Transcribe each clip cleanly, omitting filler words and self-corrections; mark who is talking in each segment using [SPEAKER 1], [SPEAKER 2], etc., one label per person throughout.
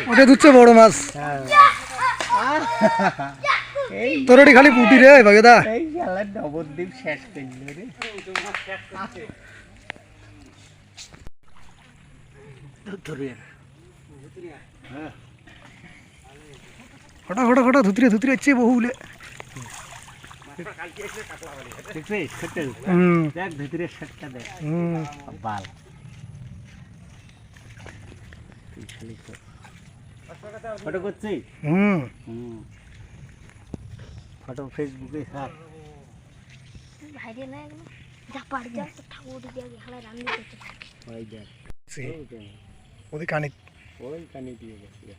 [SPEAKER 1] ওটা দুচ্ছে বড় মাছ তোর খালি পুটি রে বাগেদা
[SPEAKER 2] নবদ্বীপ শেষ করল রে
[SPEAKER 1] হঠাৎ হঠাৎ হঠাৎ ধুতরে ধুতরে হচ্ছে বহু বলে
[SPEAKER 2] দেখ ভিতরে শার্টটা দেখ বাল ফটো করছি ফটো ফেসবুকে ছাড়
[SPEAKER 3] ভাইরাল হয়ে গেল যা পাড় যা ঠাকুর দিয়ে গেলে রান্না করতে থাকে
[SPEAKER 2] ওই দেখ
[SPEAKER 1] ওই কানি
[SPEAKER 2] দিয়ে গেছে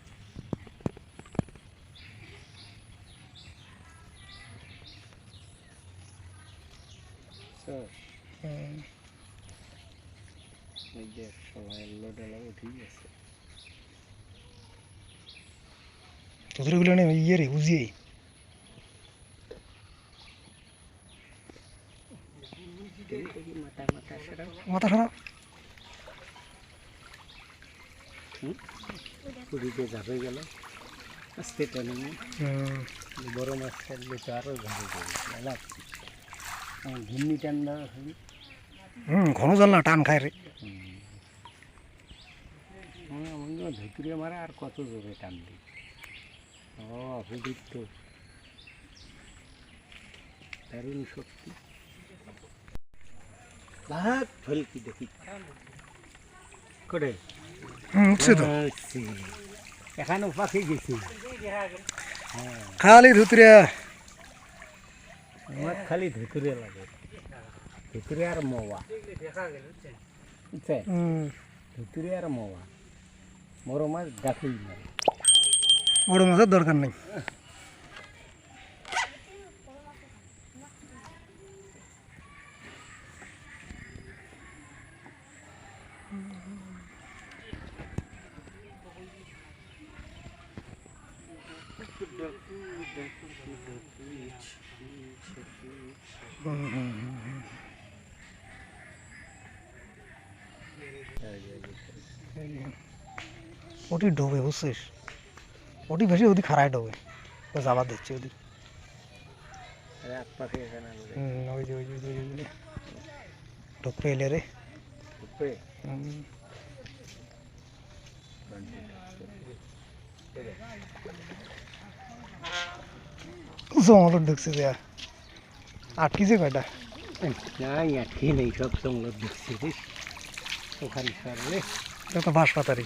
[SPEAKER 1] তোদের গুলো ইয়ে রে বুঝিয়ে মাথা খারাপ
[SPEAKER 2] পুরীতে ঝাঁপে গেল আস্তে টানে বড় মাছ থাকলে তো আরো ঝাঁপে গেল ঘূর্ণি টান দেওয়া হবে
[SPEAKER 1] ঘন জল না টান খায় রে
[SPEAKER 2] ভিতরে মারা আর কত জোরে টান দিই অপবিত্র দারুণ শক্তি ভাগ ফলকি দেখি করে এখানে পাখি গেছি
[SPEAKER 1] খালি ধুতরে
[SPEAKER 2] আমার খালি ধুতুরে লাগে ধুতুরে আর মোয়া ধুতুরে আর মোয়া বড় মাছ ডাকুই মারে
[SPEAKER 1] বড় মাছের দরকার নেই ওটি ডোবে বুঝছিস ওটি বেশি ওদি খারায় ডোবে ও যাবার দিচ্ছে ওদি ওই যে ঢোকপে এলে রে জঙ্গলত ঢুকছে যে আটকিছে কয়টা
[SPEAKER 2] নাই আটকে নেই সব জঙ্গলত ঢুকছে ওখানে সরলে
[SPEAKER 1] এটা তো বাঁশপাতারি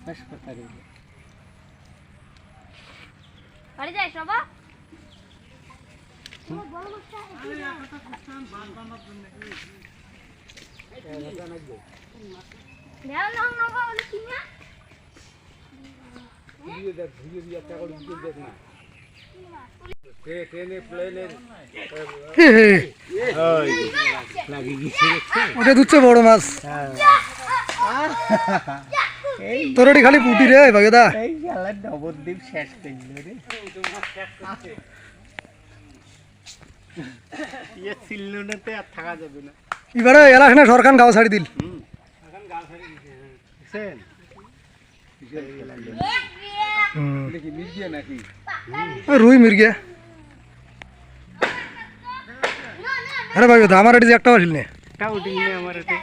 [SPEAKER 2] হাসপাতালে
[SPEAKER 3] বাড়ি যাই বাবা
[SPEAKER 1] ওটা দুচ্ছে বড় মাছ তোর খালি পুটি রে বাগেদা
[SPEAKER 2] নবদ্বীপ শেষ করল রে সিলতে আর থাকা যাবে না
[SPEAKER 1] এবারে এলাকা না সরকার গাঁও ছাড়ি দিল রুই মির্গিয়া আরে বাগেদা আমার এটি একটা আসিল না
[SPEAKER 2] আমার এতে